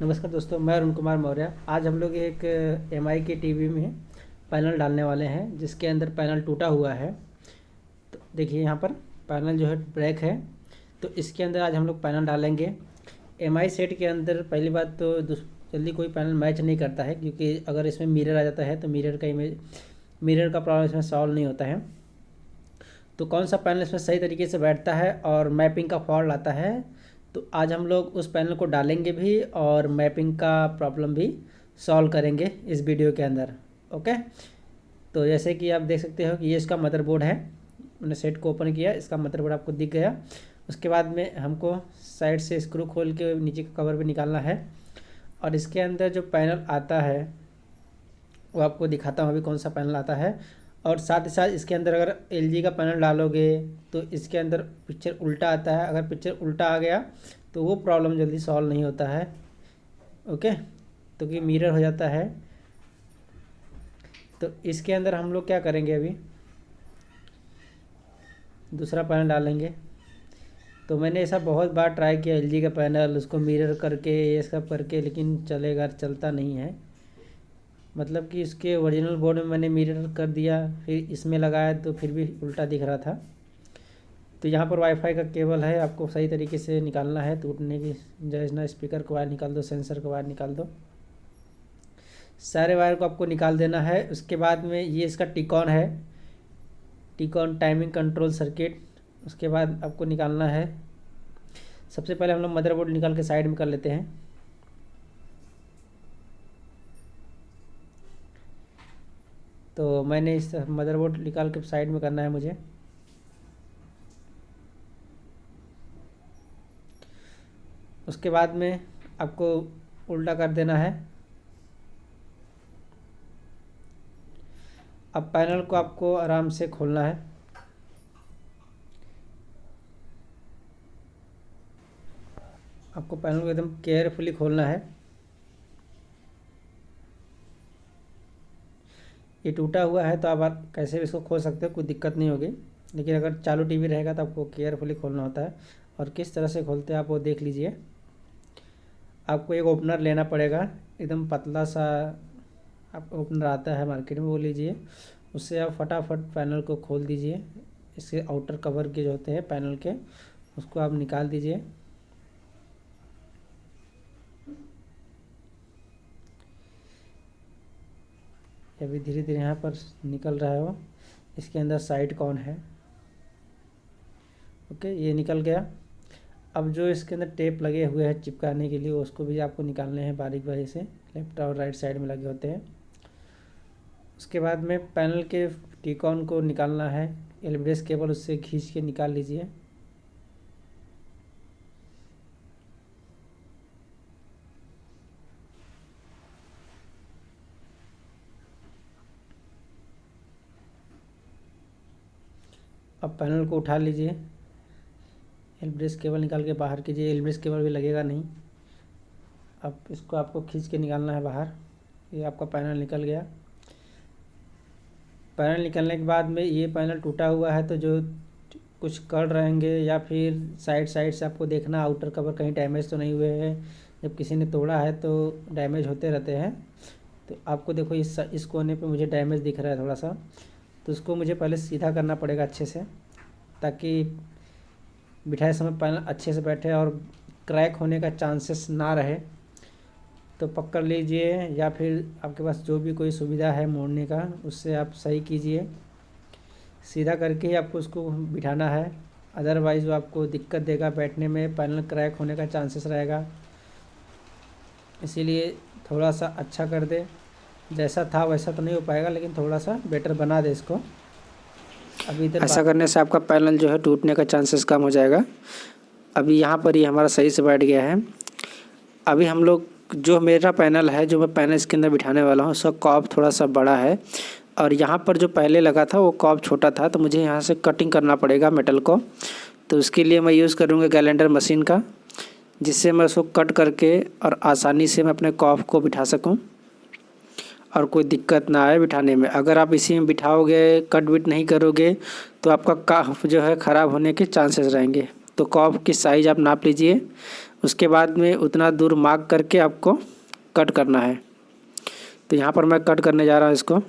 नमस्कार दोस्तों, मैं अरुण कुमार मौर्य। आज हम लोग एक एमआई की टीवी में पैनल डालने वाले हैं, जिसके अंदर पैनल टूटा हुआ है। तो देखिए यहाँ पर पैनल जो है ब्रेक है, तो इसके अंदर आज हम लोग पैनल डालेंगे। एमआई सेट के अंदर पहली बात तो जल्दी कोई पैनल मैच नहीं करता है, क्योंकि अगर इसमें मिरर आ जाता है तो मिरर का प्रॉब्लम इसमें सॉल्व नहीं होता है। तो कौन सा पैनल इसमें सही तरीके से बैठता है और मैपिंग का फॉल्ट आता है, तो आज हम लोग उस पैनल को डालेंगे भी और मैपिंग का प्रॉब्लम भी सॉल्व करेंगे इस वीडियो के अंदर। ओके, तो जैसे कि आप देख सकते हो कि ये इसका मदरबोर्ड है। मैंने सेट को ओपन किया, इसका मदरबोर्ड आपको दिख गया। उसके बाद में हमको साइड से स्क्रू खोल के नीचे का कवर भी निकालना है, और इसके अंदर जो पैनल आता है वो आपको दिखाता हूँ अभी कौन सा पैनल आता है। और साथ ही साथ इसके अंदर अगर एलजी का पैनल डालोगे तो इसके अंदर पिक्चर उल्टा आता है। अगर पिक्चर उल्टा आ गया तो वो प्रॉब्लम जल्दी सॉल्व नहीं होता है। ओके, तो कि मिरर हो जाता है। तो इसके अंदर हम लोग क्या करेंगे, अभी दूसरा पैनल डालेंगे। तो मैंने ऐसा बहुत बार ट्राई किया, एलजी का पैनल उसको मिरर करके ये सब करके, लेकिन चलता नहीं है। मतलब कि इसके ओरिजिनल बोर्ड में मैंने मिरर कर दिया, फिर इसमें लगाया तो फिर भी उल्टा दिख रहा था। तो यहाँ पर वाईफाई का केबल है, आपको सही तरीके से निकालना है, टूटने की जायज़ ना। स्पीकर का वायर निकाल दो, सेंसर का वायर निकाल दो, सारे वायर को आपको निकाल देना है। उसके बाद में ये इसका टिकॉन है, टिकॉन टाइमिंग कंट्रोल सर्किट। उसके बाद आपको निकालना है, सबसे पहले हम लोग मदरबोर्ड निकाल के साइड में कर लेते हैं। तो मैंने इस मदरबोर्ड निकाल के साइड में करना है मुझे। उसके बाद में आपको उल्टा कर देना है। अब पैनल को आपको आराम से खोलना है। आपको पैनल को एकदम केयरफुली खोलना है। ये टूटा हुआ है तो आप कैसे भी इसको खोल सकते हो, कोई दिक्कत नहीं होगी। लेकिन अगर चालू टीवी रहेगा तो आपको केयरफुली खोलना होता है। और किस तरह से खोलते हैं आप वो देख लीजिए। आपको एक ओपनर लेना पड़ेगा, एकदम पतला सा आप ओपनर आता है मार्केट में, वो लीजिए। उससे आप फटाफट पैनल को खोल दीजिए। इसके आउटर कवर के जो होते हैं पैनल के, उसको आप निकाल दीजिए। अभी धीरे धीरे यहाँ पर निकल रहा है वो। इसके अंदर साइड कौन है। ओके, ये निकल गया। अब जो इसके अंदर टेप लगे हुए हैं चिपकाने के लिए, उसको भी आपको निकालने हैं बारीक बारीक से। लेफ्ट और राइट साइड में लगे होते हैं। उसके बाद में पैनल के टिकॉन को निकालना है, एलबीएस केबल उससे खींच के निकाल लीजिए। अब पैनल को उठा लीजिए, एलबीएस केबल निकाल के बाहर कीजिए। एलबीएस केबल भी लगेगा नहीं। अब इसको आपको खींच के निकालना है बाहर। ये आपका पैनल निकल गया। पैनल निकलने के बाद में ये पैनल टूटा हुआ है, तो जो कुछ कड़ रहेंगे या फिर साइड साइड से आपको देखना आउटर कवर कहीं डैमेज तो नहीं हुए हैं। जब किसी ने तोड़ा है तो डैमेज होते रहते हैं। तो आपको देखो इस कोने पे मुझे डैमेज दिख रहा है थोड़ा सा, तो उसको मुझे पहले सीधा करना पड़ेगा अच्छे से, ताकि बिठाए समय पैनल अच्छे से बैठे और क्रैक होने का चांसेस ना रहे। तो पकड़ लीजिए, या फिर आपके पास जो भी कोई सुविधा है मोड़ने का, उससे आप सही कीजिए। सीधा करके ही आपको उसको बिठाना है, अदरवाइज़ वो आपको दिक्कत देगा बैठने में, पैनल क्रैक होने का चांसेस रहेगा। इसीलिए थोड़ा सा अच्छा कर दे। जैसा था वैसा तो नहीं हो पाएगा, लेकिन थोड़ा सा बेटर बना दे इसको। अभी इधर ऐसा करने से आपका पैनल जो है टूटने का चांसेस कम हो जाएगा। अभी यहाँ पर ही हमारा सही से बैठ गया है। अभी हम लोग जो मेरा पैनल है, जो मैं पैनल इसके अंदर बिठाने वाला हूँ, उसका कॉब थोड़ा सा बड़ा है, और यहाँ पर जो पहले लगा था वो कॉब छोटा था। तो मुझे यहाँ से कटिंग करना पड़ेगा मेटल को। तो उसके लिए मैं यूज़ करूँगा ग्राइंडर मशीन का, जिससे मैं उसको कट करके और आसानी से मैं अपने कॉब को बिठा सकूँ और कोई दिक्कत ना आए बिठाने में। अगर आप इसी में बिठाओगे, कट विट नहीं करोगे, तो आपका काफ जो है ख़राब होने के चांसेस रहेंगे। तो कॉप की साइज़ आप नाप लीजिए। उसके बाद में उतना दूर मार्क करके आपको कट करना है। तो यहाँ पर मैं कट करने जा रहा हूँ इसको।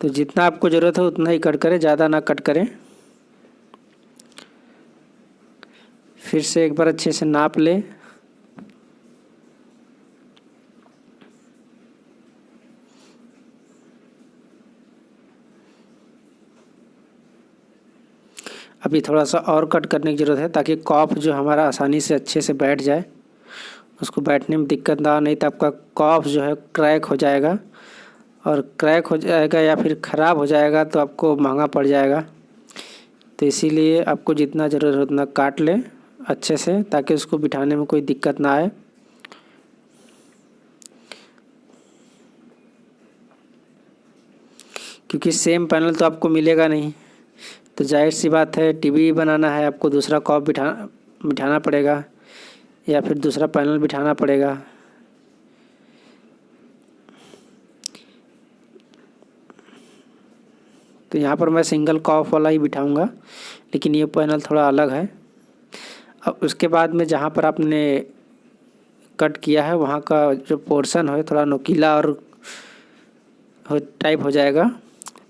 तो जितना आपको ज़रूरत है उतना ही कट करें, ज़्यादा ना कट करें। फिर से एक बार अच्छे से नाप लें। अभी थोड़ा सा और कट करने की ज़रूरत है ताकि कॉप जो हमारा आसानी से अच्छे से बैठ जाए, उसको बैठने में दिक्कत ना हो, नहीं तो आपका कॉप जो है क्रैक हो जाएगा, और क्रैक हो जाएगा या फिर ख़राब हो जाएगा तो आपको महंगा पड़ जाएगा। तो इसीलिए आपको जितना ज़रूरत है उतना काट लें अच्छे से, ताकि उसको बिठाने में कोई दिक्कत ना आए। क्योंकि सेम पैनल तो आपको मिलेगा नहीं, तो जाहिर सी बात है टीवी बनाना है आपको दूसरा कॉप बिठाना पड़ेगा या फिर दूसरा पैनल बिठाना पड़ेगा। तो यहाँ पर मैं सिंगल कॉप वाला ही बिठाऊंगा, लेकिन ये पैनल थोड़ा अलग है। अब उसके बाद में जहाँ पर आपने कट किया है वहाँ का जो पोर्शन है थोड़ा नुकीला और टाइप हो जाएगा,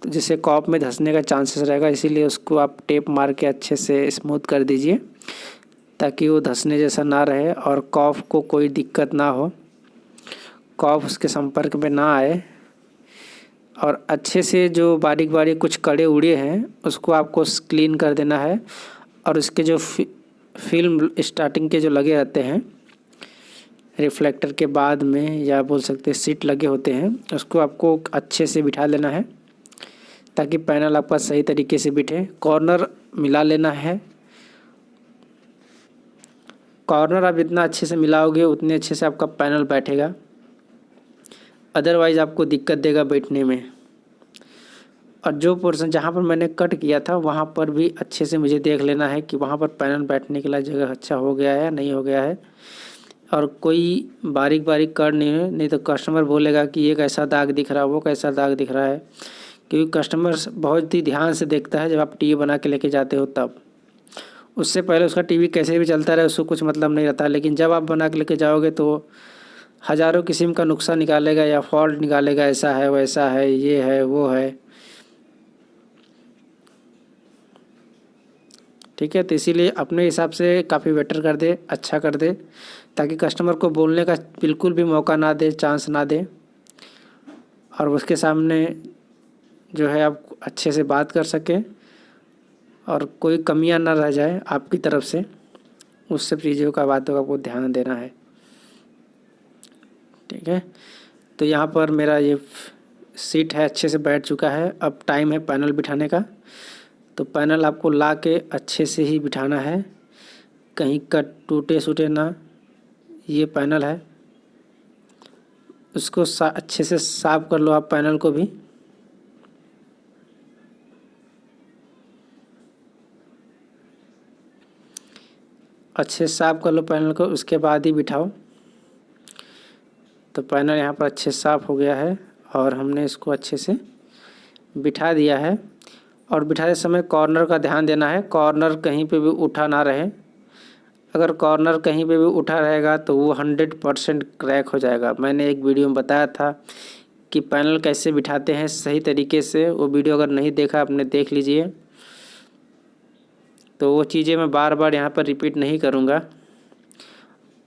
तो जिससे कॉप में धंसने का चांसेस रहेगा। इसीलिए उसको आप टेप मार के अच्छे से स्मूथ कर दीजिए ताकि वो धंसने जैसा ना रहे और कॉप को कोई दिक्कत ना हो, कॉप उसके संपर्क में ना आए। और अच्छे से जो बारीक बारीक कुछ कड़े उड़े हैं उसको आपको क्लीन कर देना है। और उसके जो फिल्म स्टार्टिंग के जो लगे रहते हैं रिफ्लेक्टर के बाद में, या बोल सकते हैं सीट लगे होते हैं, उसको आपको अच्छे से बिठा लेना है ताकि पैनल आपका सही तरीके से बिठे। कॉर्नर मिला लेना है। कॉर्नर आप जितना अच्छे से मिलाओगे उतने अच्छे से आपका पैनल बैठेगा, अदरवाइज़ आपको दिक्कत देगा बैठने में। और जो पोर्शन जहाँ पर मैंने कट किया था वहाँ पर भी अच्छे से मुझे देख लेना है कि वहाँ पर पैनल बैठने के लिए जगह अच्छा हो गया है या नहीं हो गया है, और कोई बारीक बारीक कट नहीं है, नहीं तो कस्टमर बोलेगा कि ये कैसा दाग दिख रहा है, वो कैसा दाग दिख रहा है। क्योंकि कस्टमर बहुत ही ध्यान से देखता है जब आप टीवी बना के लेके जाते हो तब। उससे पहले उसका टीवी कैसे भी चलता रहे उसको कुछ मतलब नहीं रहता, लेकिन जब आप बना के लेके जाओगे तो हज़ारों किस्म का नुक्सा निकालेगा या फॉल्ट निकालेगा, ऐसा है वैसा है, ये है वो है। ठीक है, तो इसीलिए अपने हिसाब से काफ़ी बेटर कर दे, अच्छा कर दे, ताकि कस्टमर को बोलने का बिल्कुल भी मौका ना दे, चांस ना दे, और उसके सामने जो है आप अच्छे से बात कर सकें और कोई कमियां ना रह जाए आपकी तरफ से। उस सब चीज़ों का बातों का आपको ध्यान देना है। ठीक है, तो यहाँ पर मेरा ये सीट है अच्छे से बैठ चुका है। अब टाइम है पैनल बिठाने का। तो पैनल आपको ला के अच्छे से ही बिठाना है, कहीं कट टूटे सूटे ना। ये पैनल है, उसको अच्छे से साफ कर लो आप पैनल को भी। अच्छे से साफ कर लो पैनल को, उसके बाद ही बिठाओ। तो पैनल यहाँ पर अच्छे से साफ़ हो गया है और हमने इसको अच्छे से बिठा दिया है। और बिठाते समय कॉर्नर का ध्यान देना है, कॉर्नर कहीं पे भी उठा ना रहे। अगर कॉर्नर कहीं पे भी उठा रहेगा तो वो 100% क्रैक हो जाएगा। मैंने एक वीडियो में बताया था कि पैनल कैसे बिठाते हैं सही तरीके से, वो वीडियो अगर नहीं देखा आपने देख लीजिए। तो वो चीज़ें मैं बार बार यहाँ पर रिपीट नहीं करूँगा।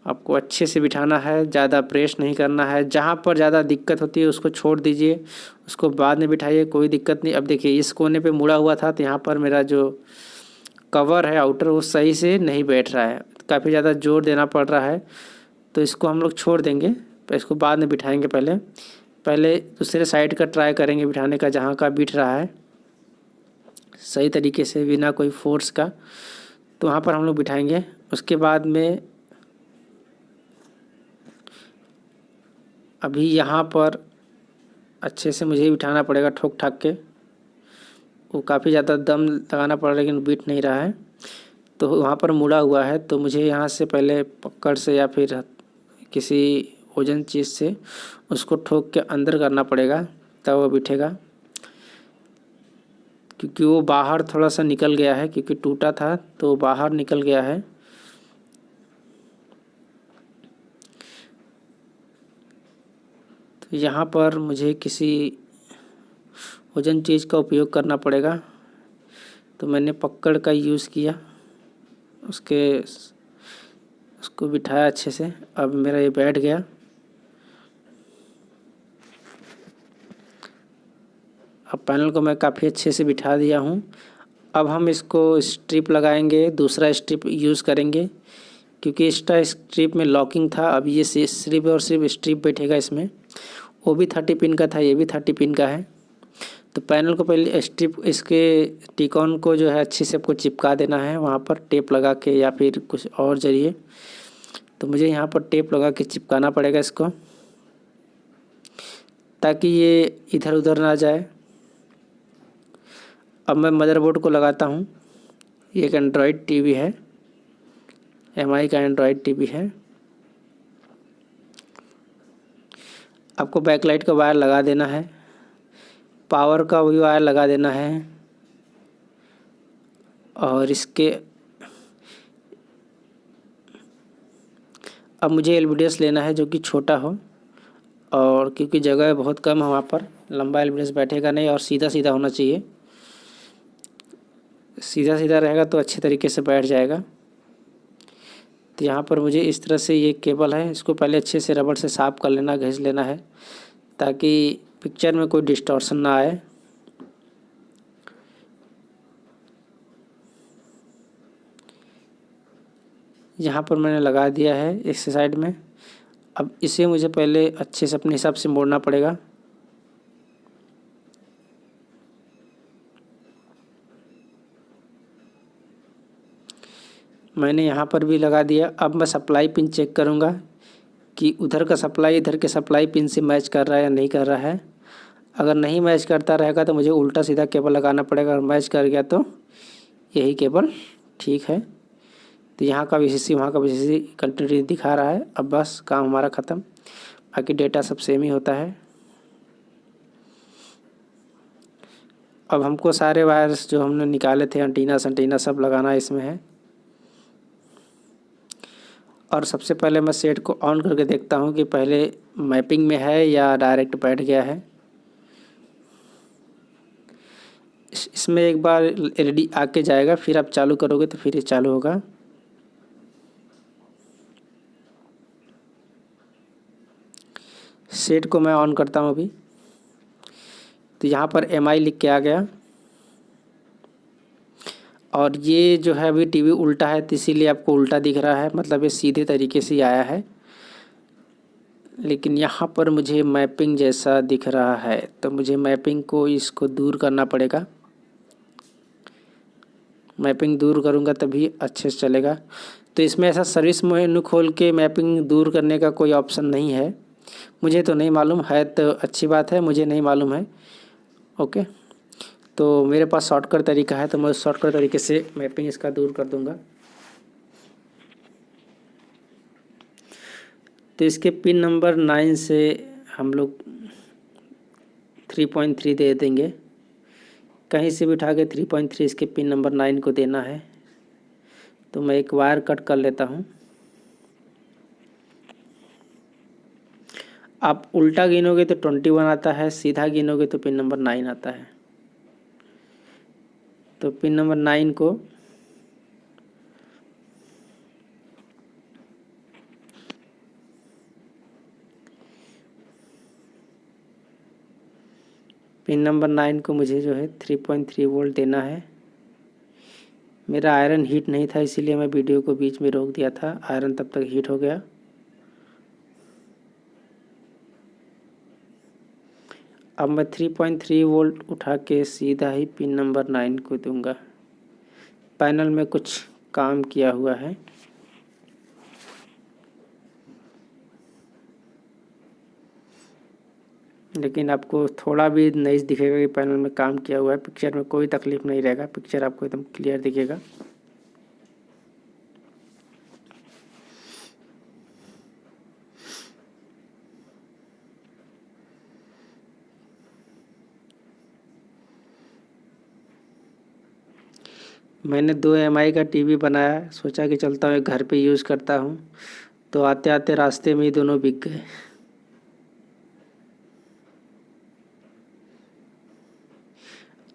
आपको अच्छे से बिठाना है, ज़्यादा प्रेस नहीं करना है। जहाँ पर ज़्यादा दिक्कत होती है उसको छोड़ दीजिए, उसको बाद में बिठाइए, कोई दिक्कत नहीं। अब देखिए इस कोने पे मुड़ा हुआ था तो यहाँ पर मेरा जो कवर है आउटर वो सही से नहीं बैठ रहा है, काफ़ी ज़्यादा जोर देना पड़ रहा है। तो इसको हम लोग छोड़ देंगे, इसको बाद में बिठाएंगे। पहले दूसरे साइड का ट्राई करेंगे बिठाने का, जहाँ का बिठ रहा है सही तरीके से बिना कोई फोर्स का, तो वहाँ पर हम लोग बिठाएंगे। उसके बाद में अभी यहाँ पर अच्छे से मुझे ही बिठाना पड़ेगा ठोक ठाक के। वो काफ़ी ज़्यादा दम लगाना पड़ा लेकिन बीट नहीं रहा है। तो वहाँ पर मुड़ा हुआ है, तो मुझे यहाँ से पहले पकड़ से या फिर किसी वजन चीज़ से उसको ठोक के अंदर करना पड़ेगा, तब वो बिठेगा। क्योंकि वो बाहर थोड़ा सा निकल गया है, क्योंकि टूटा था तो बाहर निकल गया है। तो यहाँ पर मुझे किसी वजन चीज़ का उपयोग करना पड़ेगा। तो मैंने पकड़ का यूज़ किया, उसको बिठाया अच्छे से। अब मेरा ये बैठ गया। अब पैनल को मैं काफ़ी अच्छे से बिठा दिया हूँ। अब हम इसको स्ट्रिप लगाएंगे, दूसरा स्ट्रिप यूज़ करेंगे, क्योंकि इसका स्ट्रिप में लॉकिंग था। अब ये सिर्फ और सिर्फ स्ट्रिप बैठेगा इसमें। वो भी 30 पिन का था, ये भी 30 पिन का है। तो पैनल को पहले स्ट्रिप इसके टिकॉन को जो है अच्छे से आपको चिपका देना है, वहाँ पर टेप लगा के या फिर कुछ और जरिए। तो मुझे यहाँ पर टेप लगा के चिपकाना पड़ेगा इसको, ताकि ये इधर उधर ना जाए। अब मैं मदरबोर्ड को लगाता हूँ। ये एक एंड्रॉयड टीवी है, एमआई का एंड्रॉयड टीवी है। आपको बैकलाइट का वायर लगा देना है, पावर का भी वायर लगा देना है, और इसके अब मुझे एलवीडीएस लेना है जो कि छोटा हो, और क्योंकि जगह बहुत कम है वहाँ पर लंबा एलवीडीएस बैठेगा नहीं, और सीधा सीधा होना चाहिए। सीधा सीधा रहेगा तो अच्छे तरीके से बैठ जाएगा। तो यहाँ पर मुझे इस तरह से ये केबल है, इसको पहले अच्छे से रबड़ से साफ़ कर लेना, घिस लेना है, ताकि पिक्चर में कोई डिस्टॉर्शन ना आए। यहाँ पर मैंने लगा दिया है इस साइड में। अब इसे मुझे पहले अच्छे से अपने हिसाब से मोड़ना पड़ेगा। मैंने यहाँ पर भी लगा दिया। अब मैं सप्लाई पिन चेक करूँगा कि उधर का सप्लाई इधर के सप्लाई पिन से मैच कर रहा है या नहीं कर रहा है। अगर नहीं मैच करता रहेगा तो मुझे उल्टा सीधा केबल लगाना पड़ेगा, और मैच कर गया तो यही केबल ठीक है। तो यहाँ का VCC वहाँ का VCC कंटिन्यूटी दिखा रहा है। अब बस काम हमारा ख़त्म, बाकी डेटा सब सेम ही होता है। अब हमको सारे वायर्स जो हमने निकाले थे, एंटीना सब लगाना इसमें है। और सबसे पहले मैं सेट को ऑन करके देखता हूँ कि पहले मैपिंग में है या डायरेक्ट बैठ गया है। इसमें एक बार LED आके जाएगा, फिर आप चालू करोगे तो फिर ये चालू होगा। सेट को मैं ऑन करता हूँ अभी। तो यहाँ पर MI लिख के आ गया, और ये जो है अभी टीवी उल्टा है, तो इसीलिए आपको उल्टा दिख रहा है, मतलब ये सीधे तरीके से आया है। लेकिन यहाँ पर मुझे मैपिंग जैसा दिख रहा है, तो मुझे मैपिंग को इसको दूर करना पड़ेगा। मैपिंग दूर करूँगा तभी अच्छे से चलेगा। तो इसमें ऐसा सर्विस मेनू खोल के मैपिंग दूर करने का कोई ऑप्शन नहीं है, मुझे तो नहीं मालूम है। तो अच्छी बात है, मुझे नहीं मालूम है। ओके, तो मेरे पास शॉर्टकट तरीका है, तो मैं उस शॉर्टकट तरीके से मैपिंग इसका दूर कर दूंगा। तो इसके पिन नंबर 9 से हम लोग 3.3 दे देंगे। कहीं से भी उठा के 3.3 इसके पिन नंबर 9 को देना है। तो मैं एक वायर कट कर लेता हूँ। आप उल्टा गिनोगे तो 21 आता है, सीधा गिनोगे तो पिन नंबर 9 आता है। तो पिन नंबर 9 को मुझे जो है 3.3 वोल्ट देना है। मेरा आयरन हीट नहीं था, इसीलिए मैं वीडियो को बीच में रोक दिया था। आयरन तब तक हीट हो गया। अब मैं 3.3 वोल्ट उठा के सीधा ही पिन नंबर 9 को दूंगा। पैनल में कुछ काम किया हुआ है। लेकिन आपको थोड़ा भी नहीं दिखेगा कि पैनल में काम किया हुआ है। पिक्चर में कोई तकलीफ नहीं रहेगा, पिक्चर आपको एकदम क्लियर दिखेगा। मैंने 2 एमआई का टीवी बनाया, सोचा कि चलता हूँ एक घर पे यूज़ करता हूँ, तो आते आते रास्ते में ही दोनों बिक गए।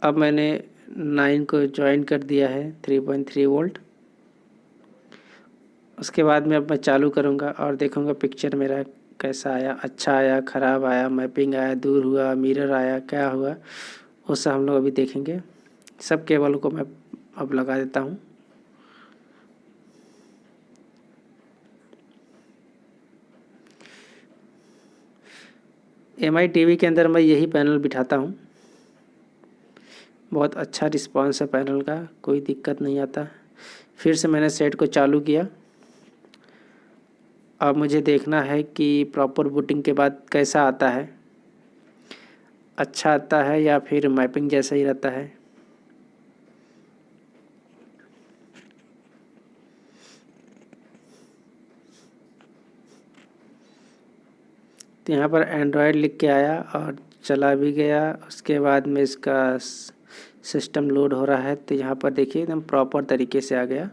अब मैंने 9 को ज्वाइन कर दिया है 3.3 वोल्ट। उसके बाद में अब मैं चालू करूँगा और देखूँगा पिक्चर मेरा कैसा आया, अच्छा आया, ख़राब आया, मैपिंग आया, दूर हुआ, मिरर आया, क्या हुआ, वो सब हम लोग अभी देखेंगे। सब केबल को मैं अब लगा देता हूँ। एमआई टीवी के अंदर मैं यही पैनल बिठाता हूँ। बहुत अच्छा रिस्पांस है पैनल का, कोई दिक्कत नहीं आता। फिर से मैंने सेट को चालू किया। अब मुझे देखना है कि प्रॉपर बूटिंग के बाद कैसा आता है, अच्छा आता है या फिर मैपिंग जैसा ही रहता है। तो यहाँ पर एंड्रॉयड लिख के आया और चला भी गया। उसके बाद में इसका सिस्टम लोड हो रहा है, तो यहाँ पर देखिए एकदम प्रॉपर तरीके से आ गया।